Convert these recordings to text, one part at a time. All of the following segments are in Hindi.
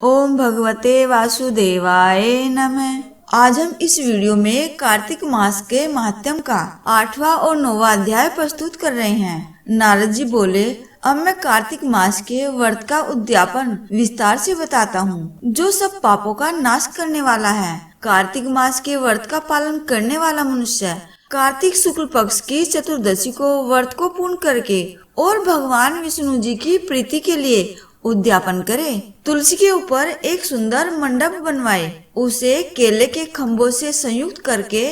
ओम भगवते वासुदेवाय नमः। आज हम इस वीडियो में कार्तिक मास के महात्म्य का 8वां और 9वां अध्याय प्रस्तुत कर रहे हैं। नारद जी बोले, अब मैं कार्तिक मास के व्रत का उद्यापन विस्तार से बताता हूँ, जो सब पापों का नाश करने वाला है। कार्तिक मास के व्रत का पालन करने वाला मनुष्य कार्तिक शुक्ल पक्ष की चतुर्दशी को व्रत को पूर्ण करके और भगवान विष्णु जी की प्रीति के लिए उद्यापन करे। तुलसी के ऊपर एक सुंदर मंडप बनवाए, उसे केले के खम्भों से संयुक्त करके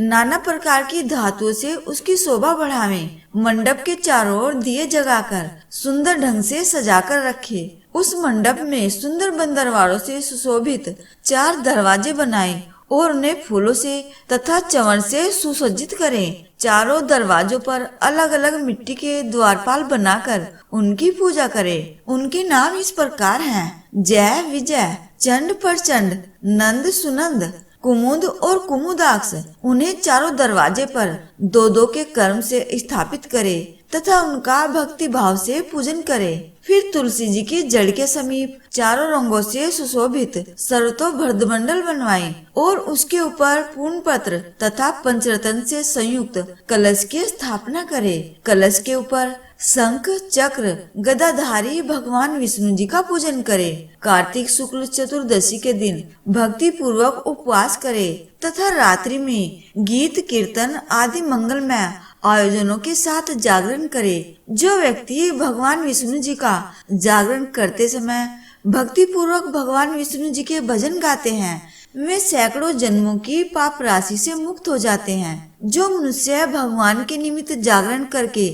नाना प्रकार की धातुओं से उसकी शोभा बढ़ावे। मंडप के चारों ओर दिए जगाकर सुंदर ढंग से सजाकर रखे। उस मंडप में सुंदर बंदरवाड़ों से सुशोभित 4 दरवाजे बनाए और उन्हें फूलों से तथा चंवर से सुसज्जित करें। चारों दरवाजों पर अलग अलग मिट्टी के द्वारपाल बनाकर उनकी पूजा करें। उनके नाम इस प्रकार हैं: जय विजय, चंड प्रचंड, नंद सुनंद, कुमुद और कुमुदाक्ष। उन्हें चारों दरवाजे पर 2-2 के क्रम से स्थापित करे तथा उनका भक्ति भाव से पूजन करे। फिर तुलसी जी की जड़ के समीप चारों रंगों से सुशोभित सर्वतो भरतमंडल बनवाए और उसके ऊपर पूर्ण पत्र तथा पंचरत्न से संयुक्त कलश की स्थापना करे। कलश के ऊपर शंख चक्र गदाधारी भगवान विष्णु जी का पूजन करे। कार्तिक शुक्ल चतुर्दशी के दिन भक्ति पूर्वक उपवास करे तथा रात्रि में गीत कीर्तन आदि मंगलमय आयोजनों के साथ जागरण करे। जो व्यक्ति भगवान विष्णु जी का जागरण करते समय भक्ति पूर्वक भगवान विष्णु जी के भजन गाते हैं, वे सैकड़ों जन्मों की पाप राशि से मुक्त हो जाते हैं। जो मनुष्य भगवान के निमित्त जागरण करके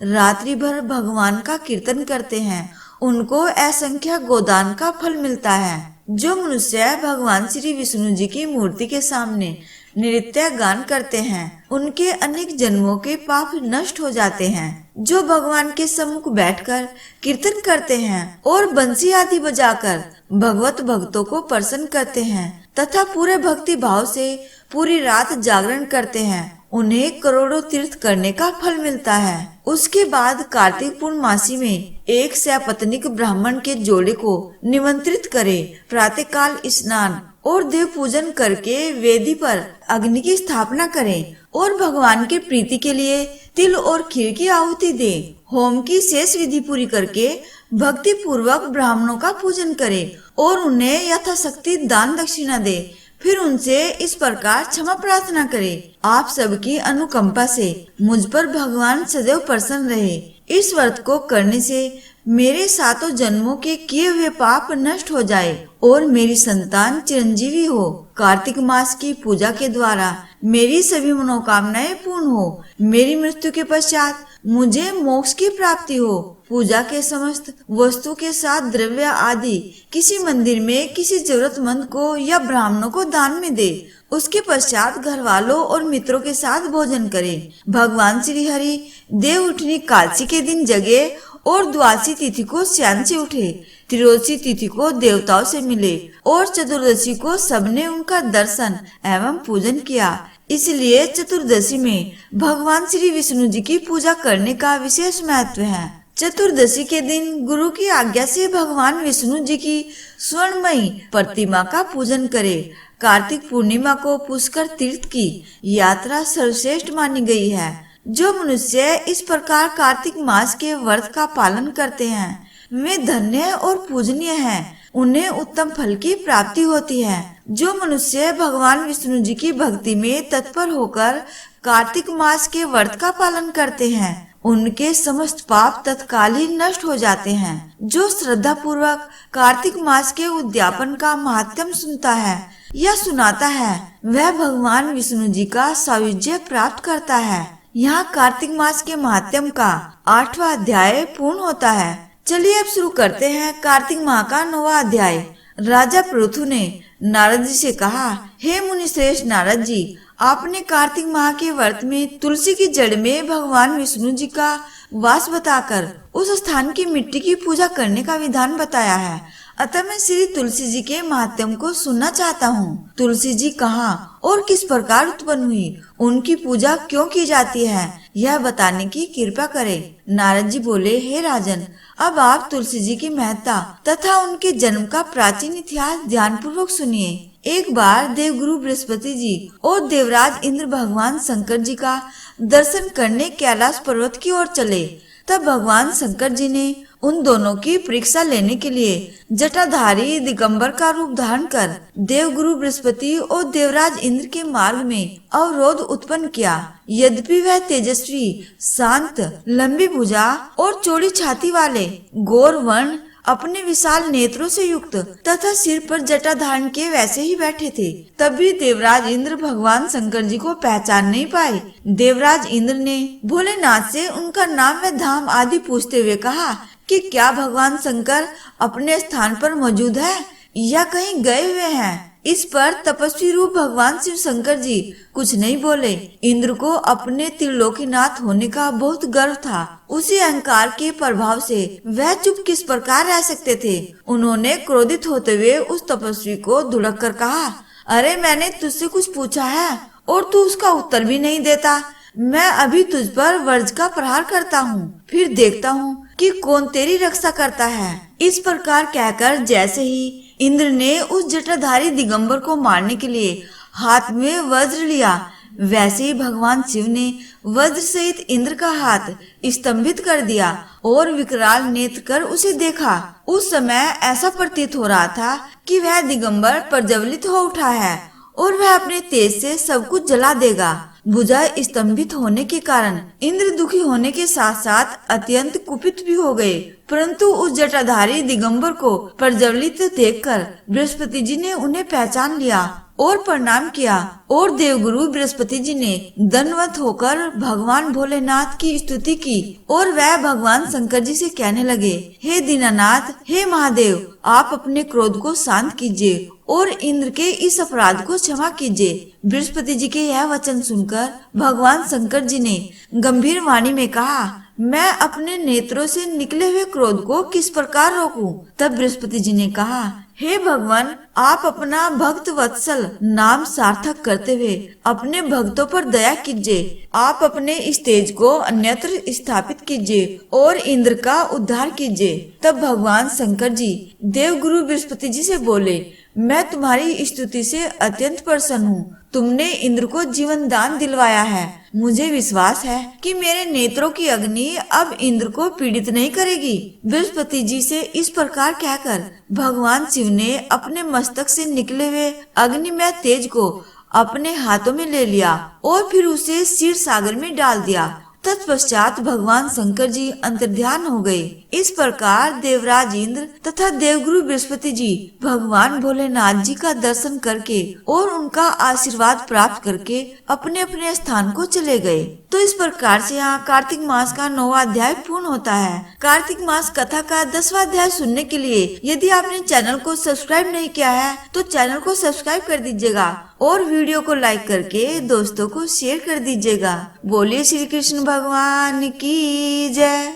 रात्रि भर भगवान का कीर्तन करते हैं, उनको असंख्य गोदान का फल मिलता है। जो मनुष्य भगवान श्री विष्णु जी की मूर्ति के सामने नृत्य गान करते हैं, उनके अनेक जन्मों के पाप नष्ट हो जाते हैं। जो भगवान के सम्मुख बैठकर कीर्तन करते हैं और बंसी आदि बजाकर भगवत भक्तों को प्रसन्न करते हैं तथा पूरे भक्ति भाव से पूरी रात जागरण करते हैं, उन्हें करोड़ों तीर्थ करने का फल मिलता है। उसके बाद कार्तिक पूर्णमासी में एक सपत्नीक ब्राह्मण के जोड़े को निमंत्रित करे। प्रातःकाल स्नान और देव पूजन करके वेदी पर अग्नि की स्थापना करें और भगवान के प्रीति के लिए तिल और खीर की आहुति दे। होम की शेष विधि पूरी करके भक्ति पूर्वक ब्राह्मणों का पूजन करे और उन्हें यथाशक्ति दान दक्षिणा दे। फिर उनसे इस प्रकार क्षमा प्रार्थना करे, आप सबकी अनुकंपा से मुझ पर भगवान सदैव प्रसन्न रहे। इस व्रत को करने से मेरे 7 जन्मों के किए हुए पाप नष्ट हो जाए और मेरी संतान चिरंजीवी हो। कार्तिक मास की पूजा के द्वारा मेरी सभी मनोकामनाएं पूर्ण हो। मेरी मृत्यु के पश्चात मुझे मोक्ष की प्राप्ति हो। पूजा के समस्त वस्तु के साथ द्रव्य आदि किसी मंदिर में किसी जरूरतमंद को या ब्राह्मणों को दान में दे। उसके पश्चात घर वालों और मित्रों के साथ भोजन करे। भगवान श्री हरि देव उठनी कालसी के दिन जगे और द्वादशी तिथि को श्याम से उठे। त्रयोदशी तिथि को देवताओं से मिले और चतुर्दशी को सबने उनका दर्शन एवं पूजन किया। इसलिए चतुर्दशी में भगवान श्री विष्णु जी की पूजा करने का विशेष महत्व है। चतुर्दशी के दिन गुरु की आज्ञा से भगवान विष्णु जी की स्वर्णमयी प्रतिमा का पूजन करे। कार्तिक पूर्णिमा को पुष्कर तीर्थ की यात्रा सर्वश्रेष्ठ मानी गई है। जो मनुष्य इस प्रकार कार्तिक मास के व्रत का पालन करते हैं, वे धन्य और पूजनीय हैं। उन्हें उत्तम फल की प्राप्ति होती है। जो मनुष्य भगवान विष्णु जी की भक्ति में तत्पर होकर कार्तिक मास के व्रत का पालन करते हैं, उनके समस्त पाप तत्काल ही नष्ट हो जाते हैं। जो श्रद्धा पूर्वक कार्तिक मास के उद्यापन का महात्म्य सुनता है या सुनाता है, वह भगवान विष्णु जी का सायुज्य प्राप्त करता है। यहाँ कार्तिक मास के महात्म्य का 8वां अध्याय पूर्ण होता है। चलिए अब शुरू करते हैं कार्तिक माह का 9वां अध्याय। राजा पृथु ने नारद जी से कहा, हे मुनि श्रेष्ठ नारद जी, आपने कार्तिक माह के व्रत में तुलसी की जड़ में भगवान विष्णु जी का वास बताकर उस स्थान की मिट्टी की पूजा करने का विधान बताया है। अतः मैं श्री तुलसी जी के महात्म्य को सुनना चाहता हूँ। तुलसी जी कहाँ और किस प्रकार उत्पन्न हुई, उनकी पूजा क्यों की जाती है, यह बताने की कृपा करें। नारद जी बोले, हे राजन, अब आप तुलसी जी की महत्ता तथा उनके जन्म का प्राचीन इतिहास ध्यानपूर्वक सुनिए। एक बार देवगुरु बृहस्पति जी और देवराज इंद्र भगवान शंकर जी का दर्शन करने कैलाश पर्वत की ओर चले। तब भगवान शंकर जी ने उन दोनों की परीक्षा लेने के लिए जटाधारी दिगंबर का रूप धारण कर देवगुरु बृहस्पति और देवराज इंद्र के मार्ग में अवरोध उत्पन्न किया। यद्यपि वह तेजस्वी, शांत, लंबी भुजा और चौड़ी छाती वाले गौर वर्ण अपने विशाल नेत्रों से युक्त तथा सिर पर जटा धारण किए वैसे ही बैठे थे, तब भी देवराज इंद्र भगवान शंकर जी को पहचान नहीं पाए। देवराज इंद्र ने भोलेनाथ से उनका नाम व धाम आदि पूछते हुए कहा कि क्या भगवान शंकर अपने स्थान पर मौजूद है या कहीं गए हुए हैं। इस पर तपस्वी रूप भगवान शिव शंकर जी कुछ नहीं बोले। इंद्र को अपने त्रिलोकीनाथ होने का बहुत गर्व था। उसी अहंकार के प्रभाव से वह चुप किस प्रकार रह सकते थे। उन्होंने क्रोधित होते हुए उस तपस्वी को धुड़क कर कहा, अरे मैंने तुझसे कुछ पूछा है और तू उसका उत्तर भी नहीं देता। मैं अभी तुझ पर वज्र का प्रहार करता हूँ, फिर देखता हूँ कि कौन तेरी रक्षा करता है। इस प्रकार कहकर जैसे ही इंद्र ने उस जटाधारी दिगंबर को मारने के लिए हाथ में वज्र लिया, वैसे ही भगवान शिव ने वज्र सहित इंद्र का हाथ स्तंभित कर दिया और विकराल नेत्र कर उसे देखा। उस समय ऐसा प्रतीत हो रहा था कि वह दिगंबर प्रज्वलित हो उठा है और वह अपने तेज से सब कुछ जला देगा। भुजा स्तंभित होने के कारण इंद्र दुखी होने के साथ साथ अत्यंत कुपित भी हो गए, परंतु उस जटाधारी दिगंबर को प्रज्वलित देखकर बृहस्पति जी ने उन्हें पहचान लिया और प्रणाम किया और देवगुरु बृहस्पति जी ने दंडवत होकर भगवान भोलेनाथ की स्तुति की और वह भगवान शंकर जी से कहने लगे, हे दीनानाथ, हे महादेव, आप अपने क्रोध को शांत कीजिए और इंद्र के इस अपराध को क्षमा कीजिए। बृहस्पति जी के यह वचन सुनकर भगवान शंकर जी ने गंभीर वाणी में कहा, मैं अपने नेत्रों से निकले हुए क्रोध को किस प्रकार रोकूं? तब बृहस्पति जी ने कहा, हे भगवान, आप अपना भक्त वत्सल नाम सार्थक करते हुए अपने भक्तों पर दया कीजिए। आप अपने इस तेज को अन्यत्र स्थापित कीजिए और इंद्र का उद्धार कीजिए। तब भगवान शंकर जी देवगुरु बृहस्पति जी से बोले, मैं तुम्हारी स्तुति से अत्यंत प्रसन्न हूँ। तुमने इंद्र को जीवन दान दिलवाया है। मुझे विश्वास है कि मेरे नेत्रों की अग्नि अब इंद्र को पीड़ित नहीं करेगी। बृहस्पति जी से इस प्रकार कहकर भगवान शिव ने अपने मस्तक से निकले हुए अग्निमय तेज को अपने हाथों में ले लिया और फिर उसे क्षीर सागर में डाल दिया। तत्पश्चात भगवान शंकर जी अंतर्ध्यान हो गए। इस प्रकार देवराज इंद्र तथा देवगुरु बृहस्पति जी भगवान भोलेनाथ जी का दर्शन करके और उनका आशीर्वाद प्राप्त करके अपने अपने स्थान को चले गए। तो इस प्रकार से यहाँ कार्तिक मास का 9वां अध्याय पूर्ण होता है। कार्तिक मास कथा का 10वां अध्याय सुनने के लिए यदि आपने चैनल को सब्सक्राइब नहीं किया है तो चैनल को सब्सक्राइब कर दीजिएगा और वीडियो को लाइक करके दोस्तों को शेयर कर दीजिएगा। बोलिए श्री कृष्ण भगवान की जय।